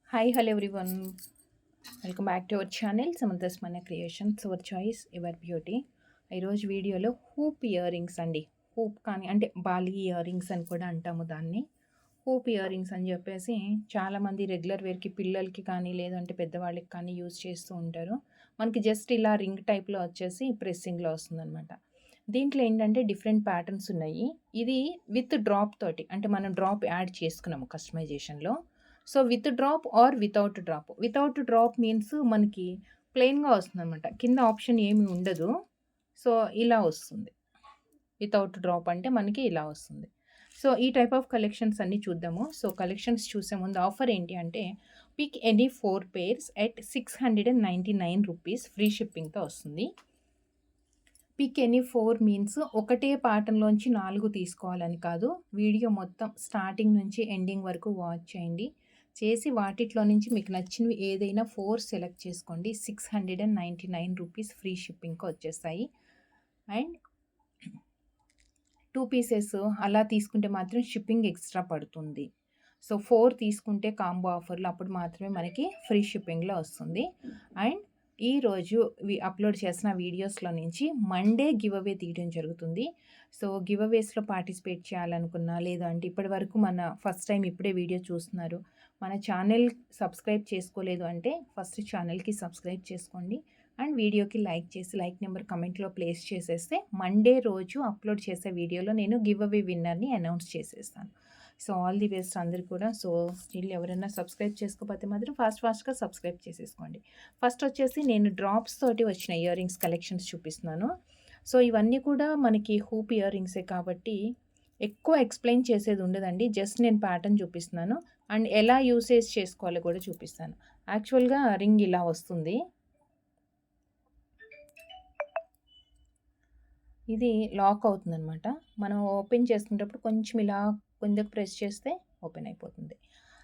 Hi, hello everyone. Welcome back to our channel Samantha's మన creations our choice ever beauty. ఈరోజు వీడియోలో hoop ear rings అండి. Hoop కానీ అంటే బాలీ ఇయర్ రింగ్స్ అని కూడా అంటాము దాన్ని. హూప్ ఇయర్ రింగ్స్ అని చెప్పేసి చాలామంది రెగ్యులర్ వేర్కి పిల్లలకి కానీ లేదంటే పెద్దవాళ్ళకి కానీ యూజ్ చేస్తూ ఉంటారు. మనకి జస్ట్ ఇలా రింగ్ టైప్లో వచ్చేసి ప్రెస్సింగ్లో వస్తుందన్నమాట. దీంట్లో ఏంటంటే డిఫరెంట్ ప్యాటర్న్స్ ఉన్నాయి. ఇది విత్ డ్రాప్ తోటి అంటే మనం డ్రాప్ యాడ్ చేసుకున్నాము కస్టమైజేషన్లో. So with drop or without drop. Without drop means మనకి ప్లెయిన్‌గా వస్తుందనమాట. కింద ఆప్షన్ ఏమి ఉండదు. సో ఇలా వస్తుంది. వితౌట్ డ్రాప్ అంటే మనకి ఇలా వస్తుంది. సో ఈ టైప్ ఆఫ్ కలెక్షన్స్ అన్నీ చూద్దాము. సో కలెక్షన్స్ చూసే ముందు ఆఫర్ ఏంటి అంటే pick any 4 pairs at ₹699 free షిప్పింగ్‌తో వస్తుంది. పిక్ ఎనీ 4 మీన్స్ ఒకటే పాటంలోంచి 4 తీసుకోవాలని కాదు. వీడియో మొత్తం స్టార్టింగ్ నుంచి ఎండింగ్ వరకు వాచ్ చేయండి. చేసి వాటిట్లో నుంచి మీకు నచ్చినవి ఏదైనా 4 సెలెక్ట్ చేసుకోండి. ₹699 ఫ్రీ షిప్పింగ్‌కి వచ్చేస్తాయి. అండ్ 2 పీసెస్ అలా తీసుకుంటే మాత్రం షిప్పింగ్ ఎక్స్ట్రా పడుతుంది. సో 4 తీసుకుంటే కాంబో ఆఫర్‌లో అప్పుడు మాత్రమే మనకి ఫ్రీ షిప్పింగ్‌లో వస్తుంది. అండ్ ఈరోజు అప్లోడ్ చేసిన వీడియోస్లో నుంచి మండే గివ్ అవే తీయడం జరుగుతుంది. సో గివ్ అవేస్లో పార్టిసిపేట్ చేయాలనుకున్నా లేదంటే ఇప్పటి వరకు మన ఫస్ట్ టైం ఇప్పుడే వీడియో చూస్తున్నారు, మన ఛానల్ సబ్స్క్రైబ్ చేసుకోలేదు అంటే ఫస్ట్ ఛానల్కి సబ్స్క్రైబ్ చేసుకోండి. అండ్ వీడియోకి లైక్ చేసి లైక్ నెంబర్ కమెంట్లో ప్లేస్ చేసేస్తే మండే రోజు అప్లోడ్ చేసే వీడియోలో నేను గివ్ అవే విన్నర్ని అనౌన్స్ చేసేస్తాను. సో ఆల్ ది బెస్ట్ అందరు కూడా. సో స్టిల్ ఎవరైనా సబ్స్క్రైబ్ చేసుకోకపోతే మాత్రం ఫాస్ట్గా సబ్స్క్రైబ్ చేసేసుకోండి. ఫస్ట్ వచ్చేసి నేను డ్రాప్స్ తోటి వచ్చిన ఇయర్ రింగ్స్ కలెక్షన్స్ చూపిస్తున్నాను. సో ఇవన్నీ కూడా మనకి హూప్ ఇయర్ రింగ్సే కాబట్టి ఎక్కువ ఎక్స్ప్లెయిన్ చేసేది ఉండదండి. జస్ట్ నేను ప్యాటర్న్ చూపిస్తున్నాను అండ్ ఎలా యూసేజ్ చేసుకోవాలో కూడా చూపిస్తాను. యాక్చువల్గా రింగ్ ఇలా వస్తుంది. ఇది లాక్ అవుతుందనమాట. మనం ఓపెన్ చేసుకునేటప్పుడు కొంచెం ఇలా కిందకి ప్రెస్ చేస్తే ఓపెన్ అయిపోతుంది.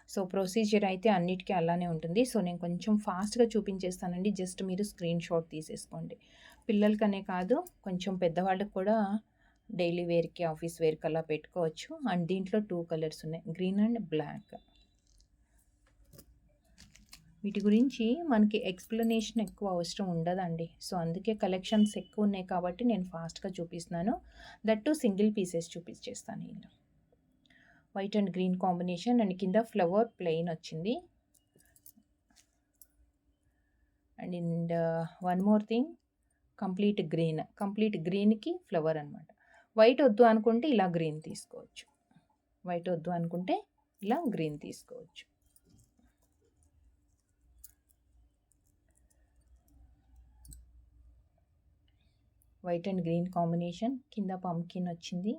సో ప్రొసీజర్ అయితే అన్నిటికీ అలానే ఉంటుంది. సో నేను కొంచెం ఫాస్ట్గా చూపించేస్తానండి. జస్ట్ మీరు స్క్రీన్ షాట్ తీసేసుకోండి. పిల్లలకనే కాదు కొంచెం పెద్దవాళ్ళకి కూడా డైలీ వేర్కి ఆఫీస్ వేర్కి అలా పెట్టుకోవచ్చు. అండ్ దీంట్లో 2 కలర్స్ ఉన్నాయి, గ్రీన్ అండ్ బ్లాక్. వీటి గురించి మనకి ఎక్స్ప్లెనేషన్ ఎక్కువ అవసరం ఉండదండి. సో అందుకే కలెక్షన్స్ ఎక్కువ ఉన్నాయి కాబట్టి నేను ఫాస్ట్గా చూపిస్తున్నాను. దట్టు సింగిల్ పీసెస్ చూపించేస్తాను. ఇలా white and green combination and కింద ఫ్లవర్ ప్లెయిన్ వచ్చింది. And one more thing, complete గ్రీన్కి ఫ్లవర్ అనమాట. వైట్ వద్దు అనుకుంటే ఇలా గ్రీన్ తీసుకోవచ్చు. వైట్ వద్దు అనుకుంటే ఇలా గ్రీన్ తీసుకోవచ్చు. వైట్ అండ్ గ్రీన్ కాంబినేషన్, కింద పంకిన్ వచ్చింది.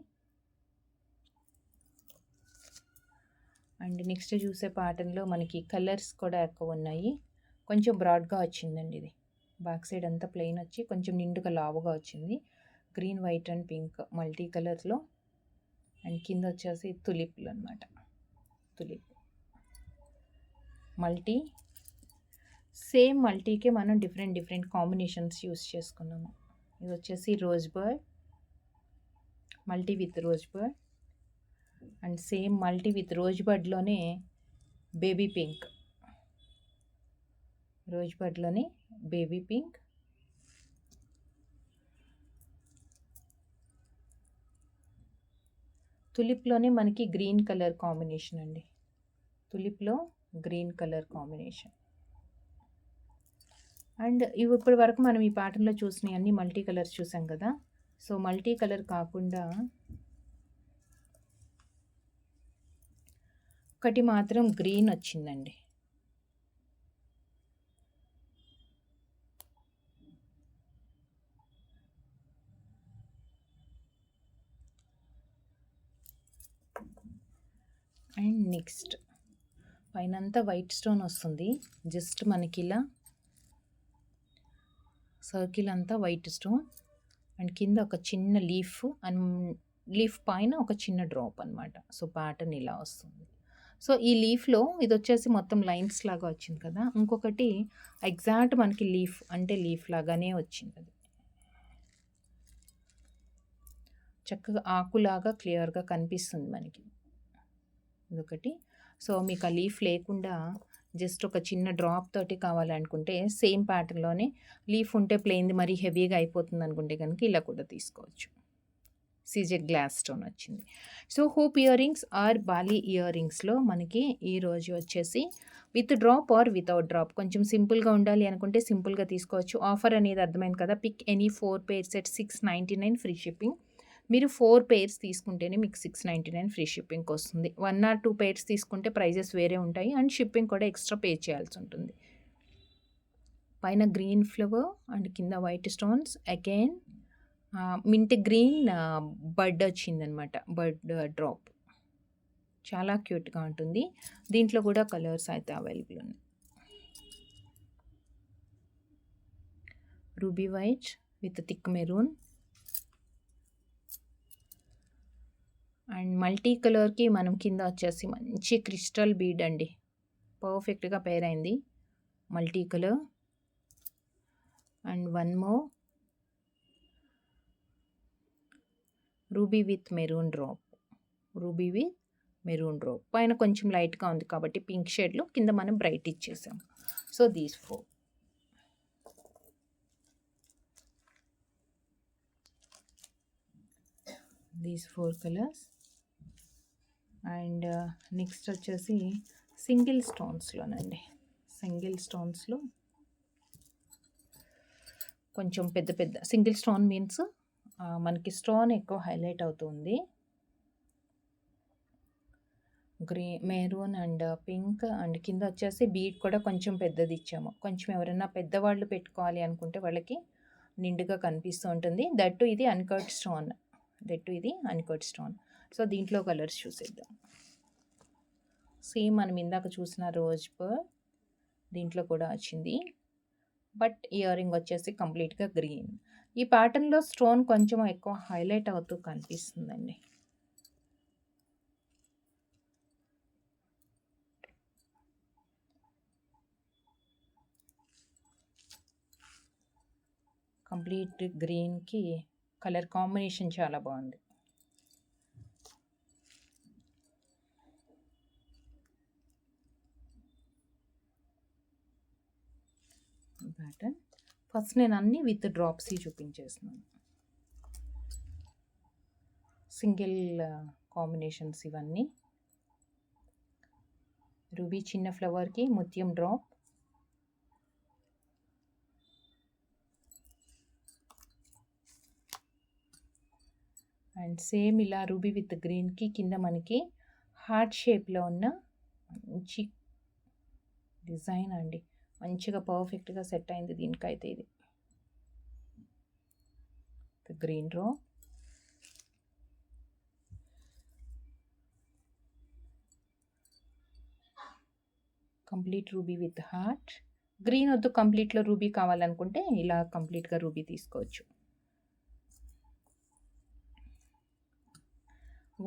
అండ్ నెక్స్ట్ చూసే ప్యాటర్న్లో మనకి కలర్స్ కూడా ఎక్కువ ఉన్నాయి. కొంచెం బ్రాడ్గా వచ్చిందండి. ఇది బ్యాక్ సైడ్ అంతా ప్లెయిన్ వచ్చి కొంచెం నిండుగా లావుగా వచ్చింది. Green, white and pink multi కలర్లో. అండ్ కింద వచ్చేసి తులిప్లు అనమాట. తులిప్ మల్టీ, సేమ్ మల్టీకే మనం డిఫరెంట్ కాంబినేషన్స్ యూస్ చేసుకున్నాము. ఇది వచ్చేసి rose bird, multi with rose bird. And same multi with rose బర్డ్లోనే బేబీ పింక్, రోజ్ బర్డ్లోనే బేబీ పింక్. తులిప్లోనే మనకి గ్రీన్ కలర్ కాంబినేషన్ అండి. తులిప్లో గ్రీన్ కలర్ కాంబినేషన్. అండ్ ఇవి ఇప్పటి వరకు మనం ఈ ప్యాటర్న్లో చూసినవి అన్ని మల్టీ కలర్స్ చూసాం కదా. సో మల్టీ కలర్ కాకుండా ఒకటి మాత్రం గ్రీన్ వచ్చిందండి. అండ్ నెక్స్ట్ పైన అంతా వైట్ స్టోన్ వస్తుంది. జస్ట్ మనకి ఇలా సర్కిల్ అంతా వైట్ స్టోన్ అండ్ కింద ఒక చిన్న లీఫ్ అండ్ లీఫ్ పైన ఒక చిన్న డ్రాప్ అనమాట. సో ప్యాటర్న్ ఇలా వస్తుంది. సో ఈ లీఫ్లో ఇది వచ్చేసి మొత్తం లైన్స్ లాగా వచ్చింది కదా. ఇంకొకటి ఎగ్జాక్ట్ మనకి లీఫ్ అంటే లీఫ్ లాగానే వచ్చింది. అది చక్కగా ఆకులాగా క్లియర్గా కనిపిస్తుంది మనకి. ఇదొకటి. సో మీకు ఆ లీఫ్ లేకుండా జస్ట్ ఒక చిన్న డ్రాప్ తోటి కావాలనుకుంటే సేమ్ ప్యాటర్న్‌లోనే లీఫ్ ఉంటే ప్లెయిన్‌ది మరీ హెవీగా అయిపోతుంది అనుకుంటే కనుక ఇలా కూడా తీసుకోవచ్చు. సీజెడ్ గ్లాస్ స్టోన్ వచ్చింది. So hoop ear rings or bali ear రింగ్స్లో మనకి ఈరోజు వచ్చేసి with drop or without drop, కొంచెం సింపుల్గా ఉండాలి అనుకుంటే సింపుల్గా తీసుకోవచ్చు. ఆఫర్ అనేది అర్థమైంది కదా. Pick any 4 pairs at 699 free shipping. మీరు 4 పేర్స్ తీసుకుంటేనే మీకు 699 ఫ్రీ షిప్పింగ్కి వస్తుంది. 1 ఆర్ 2 పేర్స్ తీసుకుంటే ప్రైజెస్ వేరే ఉంటాయి అండ్ షిప్పింగ్ కూడా ఎక్స్ట్రా పే చేయాల్సి ఉంటుంది. పైన గ్రీన్ ఫ్లవర్ అండ్ కింద white stones, again mint green bud వచ్చిందనమాట, బడ్ డ్రాప్. చాలా క్యూట్గా ఉంటుంది. దీంట్లో కూడా కలర్స్ అయితే అవైలబుల్ ఉన్నాయి. Ruby white with thick maroon and multi కలర్కి మనం కింద వచ్చేసి మంచి క్రిస్టల్ బీడ్ అండి, పర్ఫెక్ట్గా పేర్ అయింది. Multi colour and one more ruby with maroon drop. Ruby with maroon drop పైన కొంచెం లైట్గా ఉంది కాబట్టి పింక్ షేడ్లో, కింద మనం బ్రైట్ ఇచ్చేసాం. So these 4. These 4 colours. And next వచ్చేసి సింగిల్ స్టోన్స్లోనండి. సింగిల్ స్టోన్స్లో కొంచెం పెద్ద పెద్ద సింగిల్ స్టోన్ మీన్స్ మనకి స్టోన్ ఎక్కువ హైలైట్ అవుతుంది. మెరూన్ అండ్ పింక్ అండ్ కింద వచ్చేసి బీడ్ కూడా కొంచెం పెద్దది ఇచ్చాము. కొంచెం ఎవరైనా పెద్దవాళ్ళు పెట్టుకోవాలి అనుకుంటే వాళ్ళకి నిండుగా కనిపిస్తూ ఉంటుంది. దట్టు ఇది అన్కట్ స్టోన్, సో దీంట్లో కలర్స్ చూసేద్దాం. సేమ్ మనం ఇందాక చూసిన రోజ్ పర్ల్ దీంట్లో కూడా వచ్చింది, బట్ ఇయర్ రింగ్ వచ్చేసి కంప్లీట్గా గ్రీన్. ఈ ప్యాటర్న్లో స్టోన్ కొంచెం ఎక్కువ హైలైట్ అవుతూ కనిపిస్తుందండి. కంప్లీట్ గ్రీన్కి కలర్ కాంబినేషన్ చాలా బాగుంది. ప్యాటర్న్ ఫస్ట్ నేను అన్నీ విత్ డ్రాప్స్ చూపించేస్తున్నాను. సింగిల్ కాంబినేషన్స్ ఇవన్నీ. రూబీ చిన్న ఫ్లవర్కి ముత్యం డ్రాప్, అండ్ సేమ్ ఇలా రూబీ విత్ గ్రీన్కి కింద మనకి హార్ట్ షేప్లో ఉన్న మంచి డిజైన్ అండి, మంచిగా పర్ఫెక్ట్గా సెట్ అయింది దీనికైతే. ఇది గ్రీన్ రో, complete ruby with heart. Green వద్దు, కంప్లీట్లో రూబీ కావాలనుకుంటే ఇలా కంప్లీట్గా రూబీ తీసుకోవచ్చు.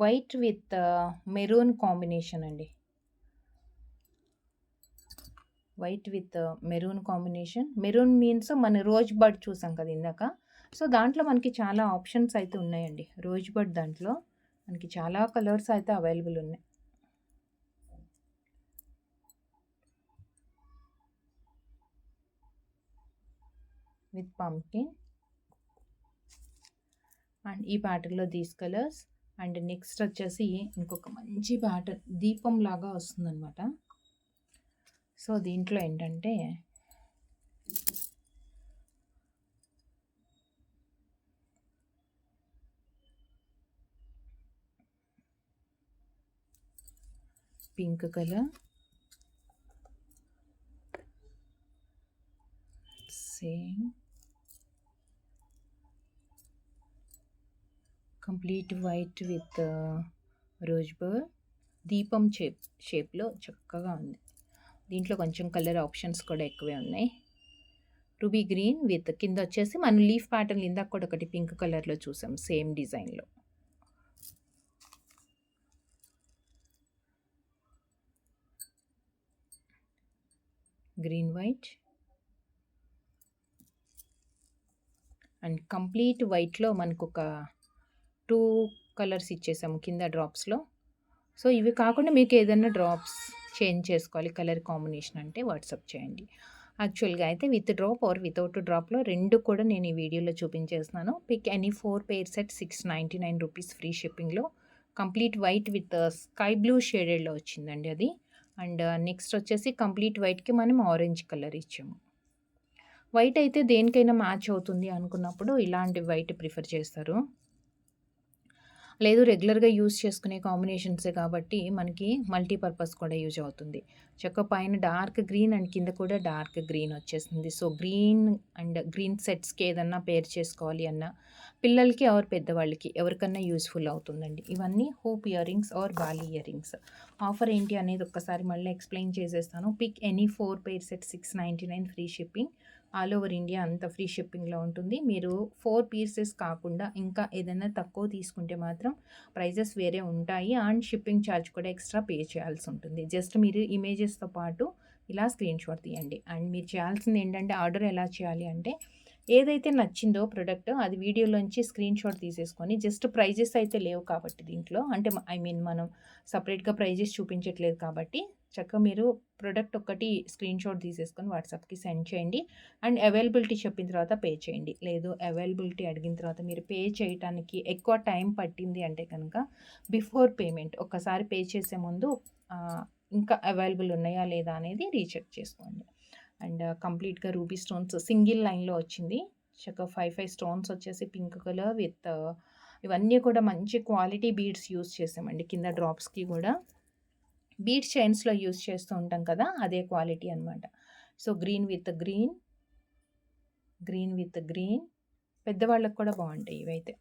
వైట్ విత్ మెరూన్ కాంబినేషన్ అండి, white with maroon combination. Maroon means మన రోజ్ బడ్ చూసాం కదా ఇందాక, సో దాంట్లో మనకి చాలా ఆప్షన్స్ అయితే ఉన్నాయండి. రోజ్ బడ్ దాంట్లో మనకి చాలా కలర్స్ అయితే అవైలబుల్ ఉన్నాయి. విత్ పంకిన్ అండ్ ఈ ప్యాటర్న్లో దీస్ కలర్స్. అండ్ నెక్స్ట్ వచ్చేసి ఇంకొక మంచి ప్యాటర్న్ దీపం లాగా వస్తుందన్నమాట. సో దీంట్లో ఏంటంటే pink colour, same complete white with rose bird, దీపం షేప్లో చక్కగా ఉంది. దీంట్లో కొంచెం కలర్ ఆప్షన్స్ కూడా ఎక్కువే ఉన్నాయి. రూబీ గ్రీన్ విత్ కింద వచ్చేసి మనం లీఫ్ ప్యాటర్న్ ఇందాక కూడా ఒకటి పింక్ కలర్లో చూసాం సేమ్ డిజైన్లో. గ్రీన్ వైట్ అండ్ కంప్లీట్ వైట్లో మనకు ఒక 2 కలర్స్ ఇచ్చేసాము కింద డ్రాప్స్లో. సో ఇవి కాకుండా మీకు ఏదైనా డ్రాప్స్ చేంజ్ చేసుకోవాలి కలర్ కాంబినేషన్ అంటే వాట్సాప్ చేయండి. యాక్చువల్‌గా అయితే విత్ డ్రాప్ ఆర్ వితౌట్ డ్రాప్‌లో 2 కూడా నేను ఈ వీడియోలో చూపించేస్తున్నాను. Pick any 4 pair set ₹699 free షిప్పింగ్‌లో complete white with sky blue షేడెడ్‌లో వచ్చిందండి అది. అండ్ నెక్స్ట్ వచ్చేసి కంప్లీట్ వైట్‌కి మనం ఆరెంజ్ కలర్ ఇచ్చాము. వైట్ అయితే దేనికైనా మ్యాచ్ అవుతుంది అనుకున్నప్పుడు ఇలాంటి వైట్ ప్రిఫర్ చేస్తారు. లేదు రెగ్యులర్‌గా యూజ్ చేసుకునే కాంబినేషన్సే కాబట్టి మనకి మల్టీపర్పస్ కూడా యూజ్ అవుతుంది. చక్క పైన డార్క్ గ్రీన్ అండ్ కింద కూడా డార్క్ గ్రీన్ వచ్చేసింది. సో, గ్రీన్ అండ్ గ్రీన్ సెట్స్‌కి ఏదన్నా పేర్ చేసుకోవాలి అన్నా, పిల్లలకి ఆర్ పెద్దవాళ్ళకి ఎవరికన్నా యూజ్‌ఫుల్ అవుతుందండి. ఇవన్నీ hoop ear rings or bali ear rings. Offer ఏంటి అనేది ఒక్కసారి మళ్ళీ ఎక్స్‌ప్లెయిన్ చేసేస్తాను. Pick any 4 pair set 699 free shipping. All over India అంతా ఫ్రీ షిప్పింగ్‌లో ఉంటుంది. మీరు 4 పీసెస్ కాకుండా ఇంకా ఏదైనా తక్కువ తీసుకుంటే మాత్రం ప్రైజెస్ వేరే ఉంటాయి. అండ్ షిప్పింగ్ ఛార్జ్ కూడా ఎక్స్ట్రా పే చేయాల్సి ఉంటుంది. జస్ట్ మీరు ఇమేజెస్‌తో పాటు ఇలా స్క్రీన్‌షాట్ తీయండి. అండ్ మీరు చేయాల్సింది ఏంటంటే ఆర్డర్ ఎలా చేయాలి అంటే ఏదైతే నచ్చిందో ప్రొడక్ట్ అది వీడియోలోంచి స్క్రీన్‌షాట్ తీసేసుకొని జస్ట్ ప్రైజెస్ అయితే లేవు కాబట్టి దీంట్లో అంటే ఐ మీన్ మనం సెపరేట్‌గా ప్రైజెస్ చూపించట్లేదు కాబట్టి చక్కగా మీరు ప్రొడక్ట్ ఒక్కటి స్క్రీన్‌షాట్ తీసేసుకొని వాట్సాప్‌కి సెండ్ చేయండి. అండ్ అవైలబిలిటీ చెప్పిన తర్వాత పే చేయండి. లేదు అవైలబిలిటీ అడిగిన తర్వాత మీరు పే చేయటానికి ఎక్కువ టైం పట్టింది అంటే కనుక బిఫోర్ పేమెంట్ ఒక్కసారి పే చేసే ముందు ఇంకా అవైలబుల్ ఉన్నాయా లేదా అనేది రీచెక్ చేసుకోండి. అండ్ కంప్లీట్‌గా రూబీ స్టోన్స్ సింగిల్ లైన్‌లో వచ్చింది. చక్కగా 5 స్టోన్స్ వచ్చేసి పింక్ కలర్ విత్ ఇవన్నీ కూడా మంచి క్వాలిటీ బీడ్స్ యూజ్ చేసామండి. కింద డ్రాప్స్‌కి కూడా బీడ్స్ చైన్స్‌లో యూజ్ చేస్తూ ఉంటాం కదా! అదే క్వాలిటీ అనమాట. So, green with green, green with green పెద్దవాళ్ళకి కూడా బావుంటాయి ఇవైతే.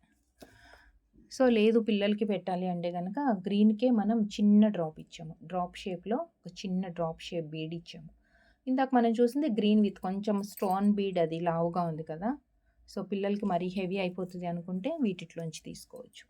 సో, లేదు పిల్లలకి పెట్టాలి అంటే గనక గ్రీన్‌కే మనం చిన్న డ్రాప్ ఇచ్చాము. డ్రాప్ షేప్‌లో ఒక చిన్న డ్రాప్ షేప్ బీడ్ ఇచ్చాము. ఇందాక మనం చూసింది గ్రీన్ విత్ కొంచెం స్టోన్ బీడ్ అది లావుగా ఉంది కదా! సో, పిల్లలకి మరీ హెవీ అయిపోతది అనుకుంటే వీటిట్లోంచి తీసుకోవచ్చు.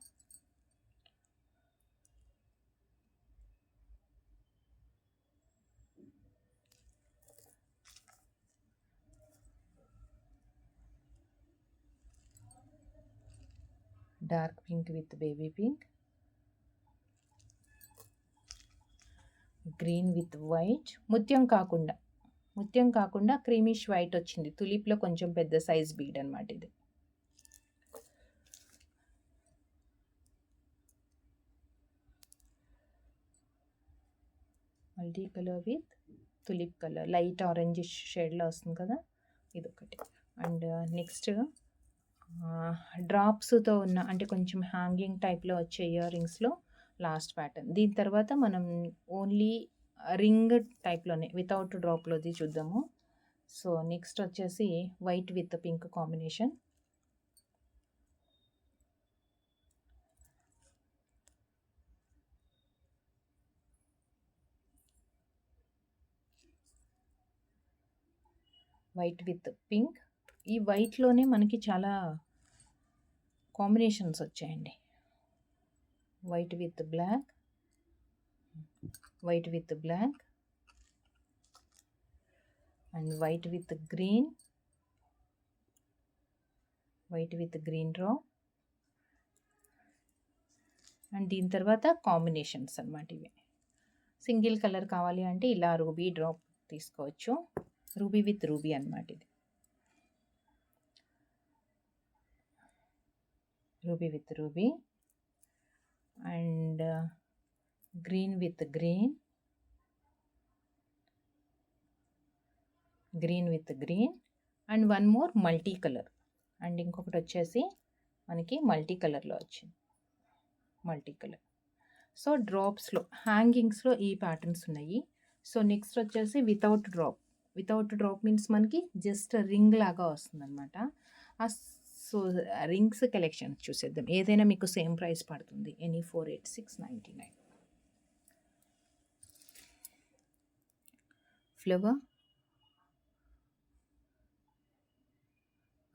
Dark pink with baby pink, green with white, ముత్యం కాకుండా క్రీమిష్ వైట్ వచ్చింది. తులిప్‌లో కొంచెం పెద్ద సైజ్ బీడ్ అనమాట ఇది. Multi colour with tulip colour light orangish షేడ్‌లో వస్తుంది కదా! ఇదొకటి. అండ్ నెక్స్ట్ డ్రాప్స్‌తో ఉన్న అంటే కొంచెం హ్యాంగింగ్ టైప్‌లో వచ్చే ఇయర్ రింగ్స్‌లో లాస్ట్ ప్యాటర్న్. దీని తర్వాత మనం ఓన్లీ రింగ్ టైప్‌లోనే వితౌట్ డ్రాప్‌లోది చూద్దాము. సో, నెక్స్ట్ వచ్చేసి white with pink combination. White with pink. ఈ వైట్‌లోనే మనకి చాలా కాంబినేషన్స్ వచ్చాయండి. White with black, white with black and white with green, white with green drop and దీని తర్వాత కాంబినేషన్స్ అనమాట ఇవి. సింగిల్ కలర్ కావాలి అంటే ఇలా రూబీ డ్రాప్ తీసుకోవచ్చు. రూబీ విత్ రూబీ అనమాట ఇది. Ruby with ruby and green with green, green with green and one more multi colour. And ఇంకొకటి వచ్చేసి మనకి మల్టీ కలర్లో వచ్చింది. Multi colour. సో, డ్రాప్స్‌లో హ్యాంగింగ్స్‌లో ఈ ప్యాటర్న్స్ ఉన్నాయి. సో, నెక్స్ట్ వచ్చేసి without drop. Without drop means మనకి జస్ట్ రింగ్ లాగా వస్తుందనమాట. సో, రింగ్స్ కలెక్షన్ చూసేద్దాం. ఏదైనా మీకు సేమ్ ప్రైస్ పడుతుంది. Any 486.99. Flower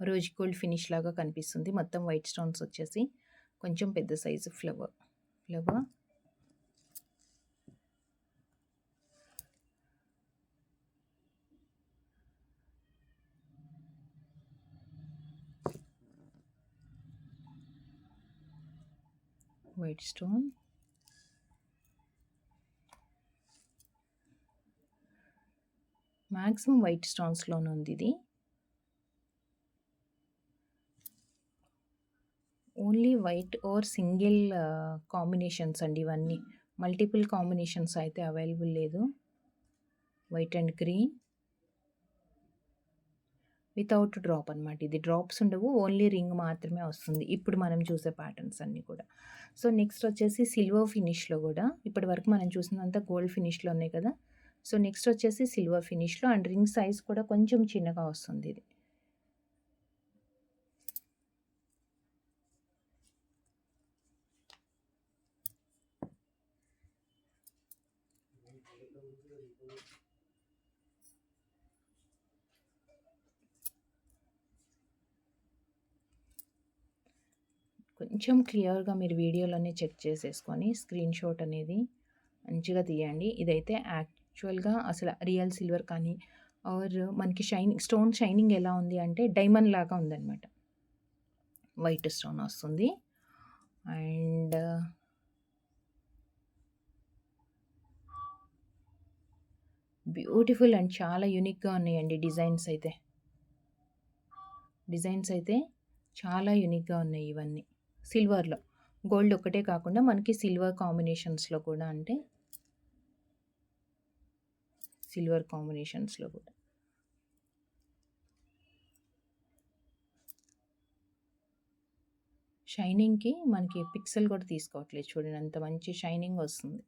rose gold finish లాగా కనిపిస్తుంది. మొత్తం వైట్ స్టోన్స్ వచ్చేసి కొంచెం పెద్ద size flower white stone maximum white స్టోన్స్‌లోనే ఉంది ఇది. Only white or single combinations అండి ఇవన్నీ. మల్టిపుల్ కాంబినేషన్స్ అయితే అవైలబుల్ లేదు. White and green without drop అనమాట. ఇది డ్రాప్స్ ఉండవు. ఓన్లీ రింగ్ మాత్రమే వస్తుంది. ఇప్పుడు మనం చూసే ప్యాటర్న్స్ అన్నీ కూడా. సో, నెక్స్ట్ వచ్చేసి సిల్వర్ ఫినిష్‌లో కూడా ఇప్పటి వరకు మనం చూసిందంతా గోల్డ్ ఫినిష్‌లో ఉన్నాయి కదా! సో, నెక్స్ట్ వచ్చేసి సిల్వర్ ఫినిష్‌లో అండ్ రింగ్ సైజ్ కూడా కొంచెం చిన్నగా వస్తుంది ఇది. కొంచెం క్లియర్‌గా మీరు వీడియోలోనే చెక్ చేసేసుకొని స్క్రీన్‌షాట్ అనేది మంచిగా తీయండి. ఇదైతే యాక్చువల్‌గా అసలు రియల్ సిల్వర్ కానీ ఆర్ మనకి స్టోన్ షైనింగ్ ఎలా ఉంది అంటే డైమండ్ లాగా ఉందన్నమాట. వైట్ స్టోన్ వస్తుంది. అండ్ బ్యూటిఫుల్ అండ్ చాలా యూనిక్‌గా ఉన్నాయండి డిజైన్స్ అయితే. చాలా యూనిక్‌గా ఉన్నాయి ఇవన్నీ. సిల్వర్‌లో. గోల్డ్ ఒక్కటే కాకుండా మనకి సిల్వర్ కాంబినేషన్స్‌లో కూడా అంటే సిల్వర్ కాంబినేషన్స్‌లో కూడా. షైనింగ్‌కి మనకి పిక్సెల్ కూడా తీసుకోవట్లేదు చూడండి. అంత మంచి షైనింగ్ వస్తుంది.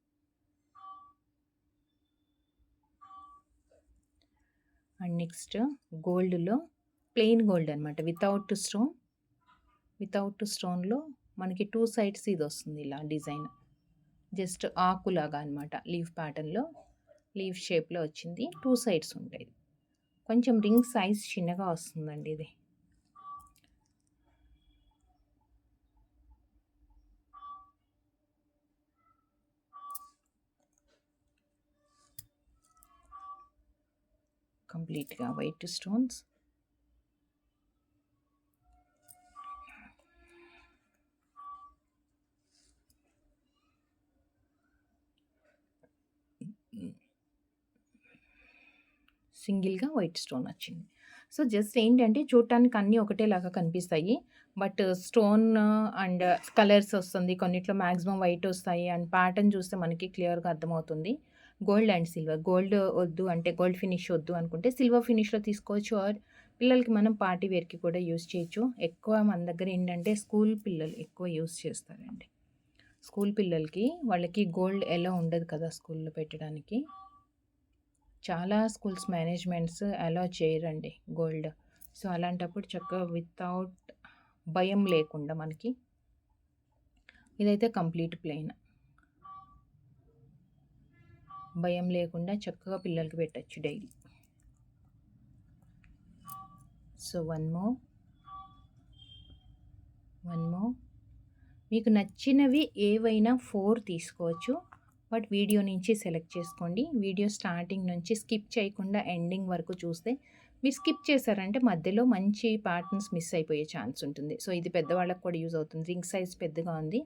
అండ్ నెక్స్ట్ గోల్డ్‌లో ప్లెయిన్ గోల్డ్ అనమాట. వితౌట్ స్టోన్‌లో మనకి 2 సైడ్స్ ఇది వస్తుంది ఇలా డిజైన్. జస్ట్ ఆకులాగా అనమాట. లీఫ్ ప్యాటర్న్‌లో లీఫ్ షేప్‌లో వచ్చింది. 2 సైడ్స్ ఉంటాయి. కొంచెం రింగ్ సైజ్ చిన్నగా వస్తుందండి ఇది. కంప్లీట్‌గా వైట్ స్టోన్స్. సింగిల్‌గా వైట్ స్టోన్ వచ్చింది. సో, జస్ట్ ఏంటంటే చూడటానికి అన్నీ ఒకటేలాగా కనిపిస్తాయి. బట్ స్టోన్ అండ్ కలర్స్ వస్తుంది. కొన్నిట్లో మాక్సిమం వైట్ వస్తాయి. అండ్ ప్యాటర్న్ చూస్తే మనకి క్లియర్‌గా అర్థమవుతుంది. Gold and silver. గోల్డ్ వద్దు అంటే గోల్డ్ ఫినిష్ వద్దు అనుకుంటే సిల్వర్ ఫినిష్‌లో తీసుకోవచ్చు. ఆర్ పిల్లలకి మనం పార్టీ వేర్‌కి కూడా యూజ్ చేయొచ్చు. ఎక్కువ మన దగ్గర ఏంటంటే స్కూల్ పిల్లలు ఎక్కువ యూజ్ చేస్తారండి. స్కూల్ పిల్లలకి వాళ్ళకి గోల్డ్ ఎలో ఉండదు కదా స్కూల్‌లో పెట్టడానికి. చాలా స్కూల్స్ మేనేజ్మెంట్స్ అలో చేయరండి గోల్డ్. సో, అలాంటప్పుడు చక్కగా వితౌట్ భయం లేకుండా మనకి ఇదైతే కంప్లీట్ ప్లెయిన్. భయం లేకుండా చక్కగా పిల్లలకి పెట్టొచ్చు డైలీ. So, one more. మీకు నచ్చినవి ఏవైనా 4 తీసుకోవచ్చు. బట్ వీడియో నుంచి సెలెక్ట్ చేసుకోండి. వీడియో స్టార్టింగ్ నుంచి స్కిప్ చేయకుండా ఎండింగ్ వరకు చూస్తే మీరు స్కిప్ చేశారంటే మధ్యలో మంచి ప్యాటర్న్స్ మిస్ అయిపోయే ఛాన్స్ ఉంటుంది. సో, ఇది పెద్దవాళ్ళకి కూడా యూజ్ అవుతుంది. రింగ్ సైజ్ పెద్దగా ఉంది.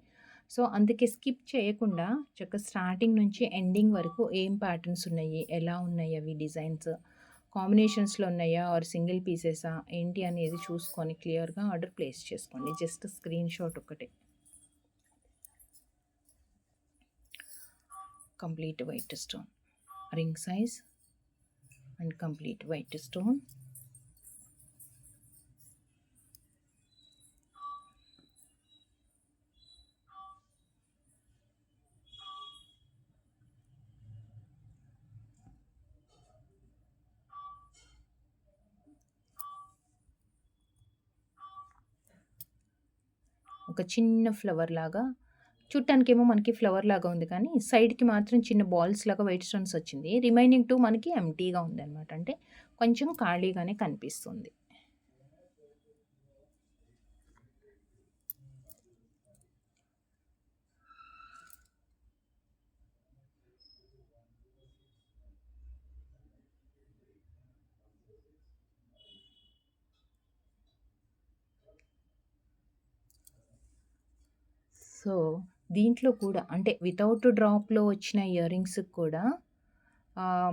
సో, అందుకే స్కిప్ చేయకుండా చక్కగా స్టార్టింగ్ నుంచి ఎండింగ్ వరకు ఏం ప్యాటర్న్స్ ఉన్నాయి, ఎలా ఉన్నాయి అవి డిజైన్స్, కాంబినేషన్స్‌లో ఉన్నాయా ఆర్ సింగిల్ పీసెసా ఏంటి అనేది చూసుకొని క్లియర్‌గా ఆర్డర్ ప్లేస్ చేసుకోండి. జస్ట్ స్క్రీన్‌షాట్ ఒకటే. Complete white stone ring size and complete white stone. ఒక చిన్న ఫ్లవర్ లాగా చూడటానికేమో మనకి ఫ్లవర్ లాగా ఉంది కానీ సైడ్‌కి మాత్రం చిన్న బాల్స్ లాగా వైట్ స్టోన్స్ వచ్చింది. రిమైనింగ్ 2 మనకి ఎంప్టీగా ఉందన్నమాట. అంటే కొంచెం ఖాళీగానే కనిపిస్తుంది. సో, దీంట్లో కూడా అంటే వితౌట్ డ్రాప్‌లో వచ్చిన ఇయర్ రింగ్స్‌కి కూడా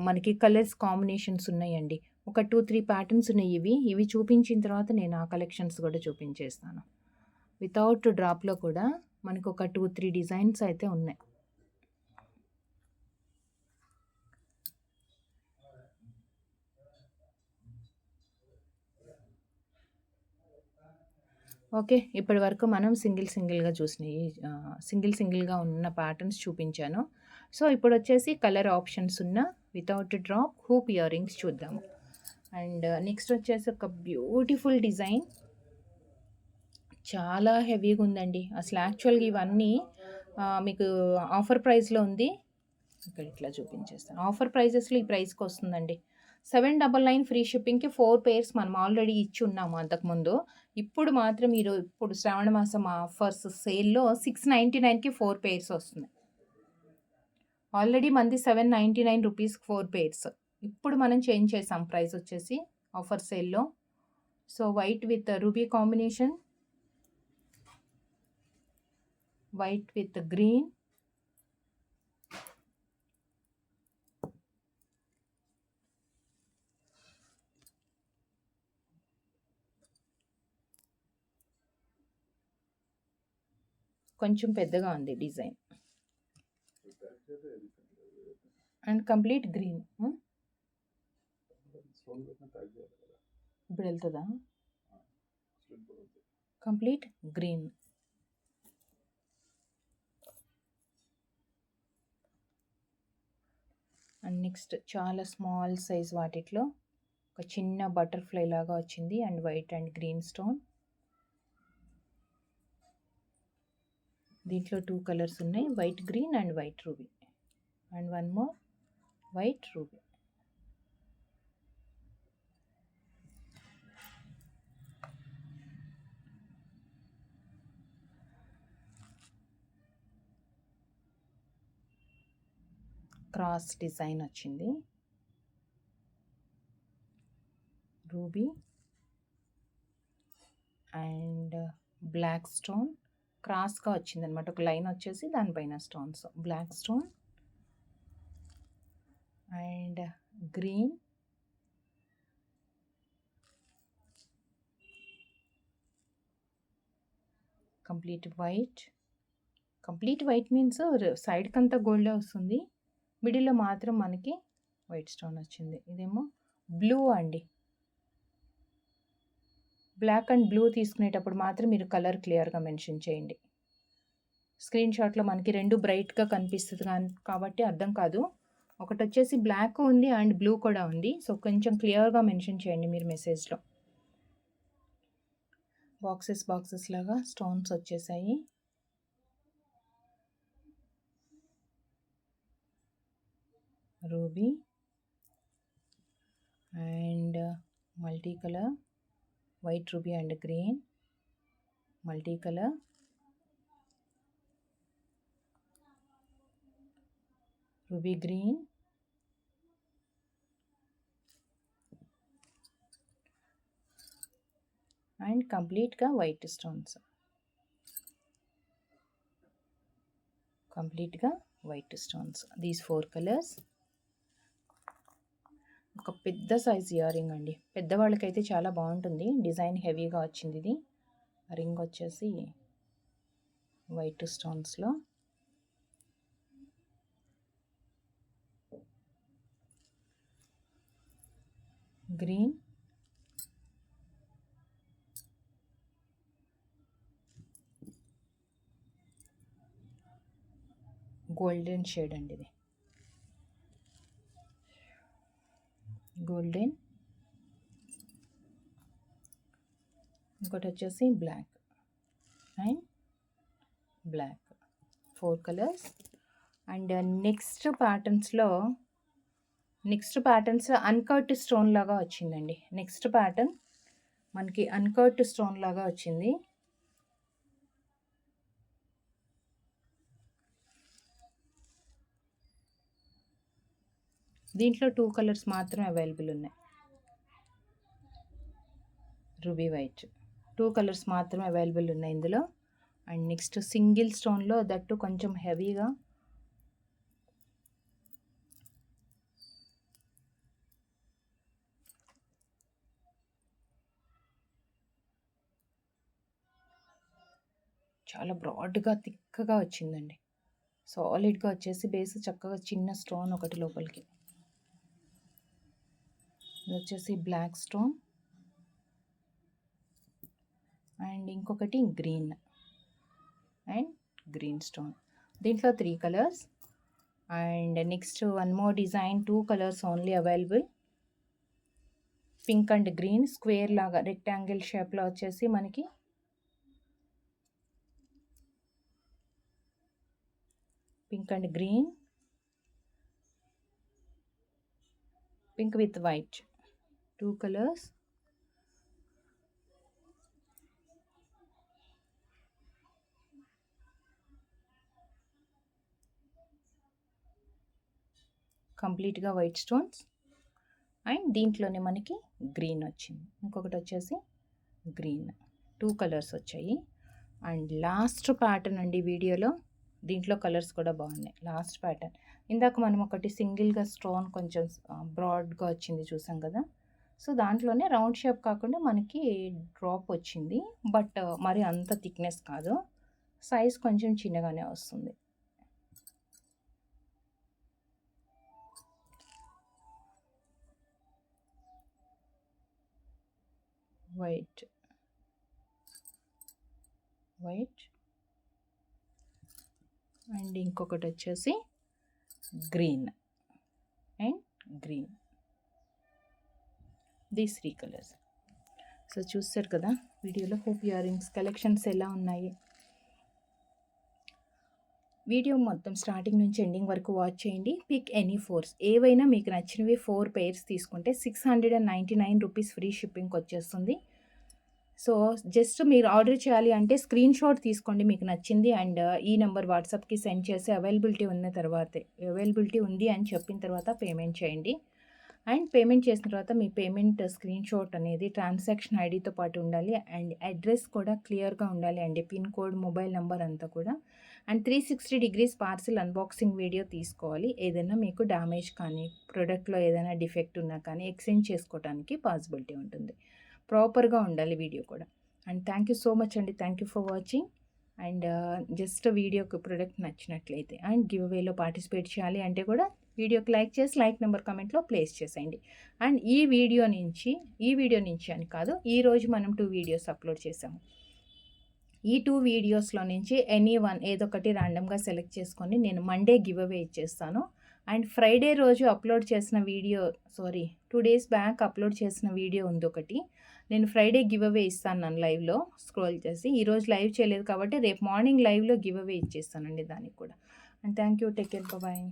మనకి కలర్స్ కాంబినేషన్స్ ఉన్నాయండి. ఒక 2, 3 ప్యాటర్న్స్ ఉన్నాయి ఇవి చూపించిన తర్వాత నేను ఆ కలెక్షన్స్ కూడా చూపించేస్తాను. వితౌట్ డ్రాప్‌లో కూడా మనకొక 2, 3 డిజైన్స్ అయితే ఉన్నాయి. ఓకే. ఇప్పటి వరకు మనం సింగిల్‌గా చూసినయి సింగిల్‌గా ఉన్న ప్యాటర్న్స్ చూపించాను. సో, ఇప్పుడొచ్చేసి కలర్ ఆప్షన్స్ ఉన్న without drop hoop ear rings చూద్దాము. అండ్ నెక్స్ట్ వచ్చేసి ఒక బ్యూటిఫుల్ డిజైన్. చాలా హెవీగా ఉందండి. అసలు యాక్చువల్‌గా ఇవన్నీ మీకు ఆఫర్ ప్రైస్‌లో ఉంది. ఇక్కడ ఇట్లా చూపించేస్తాను. ఆఫర్ ప్రైజెస్‌లో ఈ ప్రైస్‌కొస్తుందండి. 799 ఫ్రీ షిప్పింగ్‌కి 4 పెయిర్స్ మనం ఆల్రెడీ ఇచ్చున్నాము అంతకుముందు. ఇప్పుడు మాత్రం ఇప్పుడు శ్రావణ మాసం ఆఫర్స్ సేల్‌లో 699కి 4 పెయిర్స్ వస్తున్నాయి. ఆల్రెడీ మనది 799 రూపీస్‌కి 4 పెయిర్స్. ఇప్పుడు మనం చేంజ్ చేసాం ప్రైస్ వచ్చేసి ఆఫర్ సేల్‌లో. So, white with ruby combination, white with green, కొంచెం పెద్దగా ఉంది డిజైన్, అండ్ కంప్లీట్ గ్రీన్. ఇప్పుడు వెళ్తుందా? Complete green. అండ్ నెక్స్ట్ చాలా స్మాల్ సైజ్ వాటిట్లో ఒక చిన్న బటర్ఫ్లై లాగా వచ్చింది and white and green stone. దీంట్లో 2 కలర్స్ ఉన్నాయి, white green and white ruby, and one more white ruby. Cross design వచ్చింది, రూబీ అండ్ బ్లాక్ స్టోన్ క్రాస్గా వచ్చింది అనమాట. ఒక లైన్ వచ్చేసి దానిపైన stones, black stone and green, complete white means సైడ్కి అంతా గోల్డే వస్తుంది, మిడిల్లో మాత్రం మనకి వైట్ స్టోన్ వచ్చింది. ఇదేమో బ్లూ అండి. బ్లాక్ అండ్ బ్లూ తీసుకునేటప్పుడు మాత్రం మీరు కలర్ క్లియర్గా మెన్షన్ చేయండి. స్క్రీన్ షాట్లో మనకి 2 బ్రైట్గా కనిపిస్తుంది కాబట్టి అర్థం కాదు. ఒకటి వచ్చేసి బ్లాక్ ఉంది అండ్ బ్లూ కూడా ఉంది. సో కొంచెం క్లియర్గా మెన్షన్ చేయండి మీరు మెసేజ్లో. బాక్సెస్ లాగా స్టోన్స్ వచ్చేసాయి. Ruby and multi colour, white ruby and green, multi colour, ruby green, and కంప్లీట్గా వైట్ స్టోన్స్, దీస్ 4 కలర్స్. ఒక పెద్ద సైజ్ ఇయర్ రింగ్ అండి, పెద్దవాళ్ళకైతే చాలా బాగుంటుంది. డిజైన్ హెవీగా వచ్చింది. ఇది రింగ్ వచ్చేసి వైట్ స్టోన్స్లో, గ్రీన్, గోల్డెన్ షేడ్ అండి. ఇది గోల్డెన్, ఇంకోటి వచ్చేసి black and black, 4 colours. And next patterns uncut stone లాగా వచ్చిందండి. నెక్స్ట్ ప్యాటర్న్ మనకి అన్కట్ స్టోన్ లాగా వచ్చింది. దీంట్లో 2 కలర్స్ మాత్రమే అవైలబుల్ ఉన్నాయి, రూబీ వైట్. 2 కలర్స్ మాత్రమే అవైలబుల్ ఉన్నాయి ఇందులో. అండ్ నెక్స్ట్ సింగిల్ స్టోన్లో దట్టు కొంచెం హెవీగా చాలా బ్రాడ్‌గా, థిక్‌గా వచ్చిందండి. సాలిడ్‌గా వచ్చేసి బేస్ చక్కగా చిన్న స్టోన్ ఒకటి లోపలికి. ఇది వచ్చేసి బ్లాక్ స్టోన్ అండ్ ఇంకొకటి గ్రీన్ స్టోన్. దీంట్లో 3 colours and next one more design 2 colours only available. Pink and green square లాగా రెక్టాంగిల్ షేప్లో వచ్చేసి మనకి pink and green, pink with white 2 colours. కంప్లీట్గా వైట్ స్టోన్స్ అండ్ దీంట్లోనే మనకి గ్రీన్ వచ్చింది. ఇంకొకటి వచ్చేసి గ్రీన్ 2 కలర్స్ వచ్చాయి. అండ్ లాస్ట్ ప్యాటర్న్ అండి వీడియోలో. దీంట్లో కలర్స్ కూడా బాగున్నాయి. లాస్ట్ ప్యాటర్న్ ఇందాక మనం ఒకటి సింగిల్గా స్టోన్ కొంచెం బ్రాడ్గా వచ్చింది చూసాం కదా. సో దాంట్లోనే రౌండ్ షేప్ కాకుండా మనకి డ్రాప్ వచ్చింది. బట్ మరి అంత థిక్నెస్ కాదు, సైజ్ కొంచెం చిన్నగానే వస్తుంది. వైట్ అండ్ ఇంకొకటి వచ్చేసి green and green. These 3 colours. So చూస్తారు కదా వీడియోలో హూప్ ఇయర్ రింగ్స్ కలెక్షన్స్ ఎలా ఉన్నాయి. వీడియో మొత్తం స్టార్టింగ్ నుంచి ఎండింగ్ వరకు వాచ్ చేయండి. పిక్ ఎనీ 4 ఏవైనా మీకు నచ్చినవి 4 పెయిర్స్ తీసుకుంటే 699 రూపీస్ ఫ్రీ షిప్పింగ్కి వచ్చేస్తుంది. సో జస్ట్ మీరు ఆర్డర్ చేయాలి అంటే స్క్రీన్ షాట్ తీసుకోండి మీకు నచ్చింది అండ్ ఈ నెంబర్ వాట్సాప్కి సెండ్ చేసి అవైలబిలిటీ ఉంది అని చెప్పిన తర్వాత పేమెంట్ చేయండి. అండ్ పేమెంట్ చేసిన తర్వాత మీ పేమెంట్ స్క్రీన్ షాట్ అనేది ట్రాన్సాక్షన్ ఐడితో పాటు ఉండాలి అండ్ అడ్రస్ కూడా క్లియర్గా ఉండాలి అండి. పిన్ కోడ్, మొబైల్ నెంబర్ అంతా కూడా. And 360 degrees parcel unboxing video తీసుకోవాలి. ఏదైనా మీకు డ్యామేజ్ కానీ ప్రోడక్ట్లో ఏదైనా డిఫెక్ట్ ఉన్నా కానీ ఎక్స్చేంజ్ చేసుకోవడానికి పాసిబిలిటీ ఉంటుంది. ప్రాపర్గా ఉండాలి వీడియో కూడా. And thank you so much అండి. Thank you for watching. And just వీడియోకి ప్రోడక్ట్ నచ్చినట్లయితే అండ్ గివ్ అవేలో పార్టిసిపేట్ చేయాలి అంటే కూడా వీడియోకి లైక్ చేసి లైక్ నెంబర్ కమెంట్లో ప్లేస్ చేసేయండి. అండ్ ఈ వీడియో నుంచి అని కాదు, ఈరోజు మనం 2 వీడియోస్ అప్లోడ్ చేసాము. ఈ 2 వీడియోస్లో నుంచి ఏదో ఒకటి ర్యాండమ్గా సెలెక్ట్ చేసుకొని నేను మండే గివ్ అవే ఇచ్చేస్తాను. అండ్ ఫ్రైడే రోజు అప్లోడ్ చేసిన వీడియో 2 డేస్ బ్యాక్ అప్లోడ్ చేసిన వీడియో ఉంది ఒకటి. నేను ఫ్రైడే గివ్ అవే ఇస్తాను నన్ను లైవ్లో స్క్రోల్ చేసి. ఈరోజు లైవ్ చేయలేదు కాబట్టి రేపు మార్నింగ్ లైవ్లో గివ్ అవే ఇచ్చేస్తానండి దానికి కూడా. And thank you. Take care. Bye.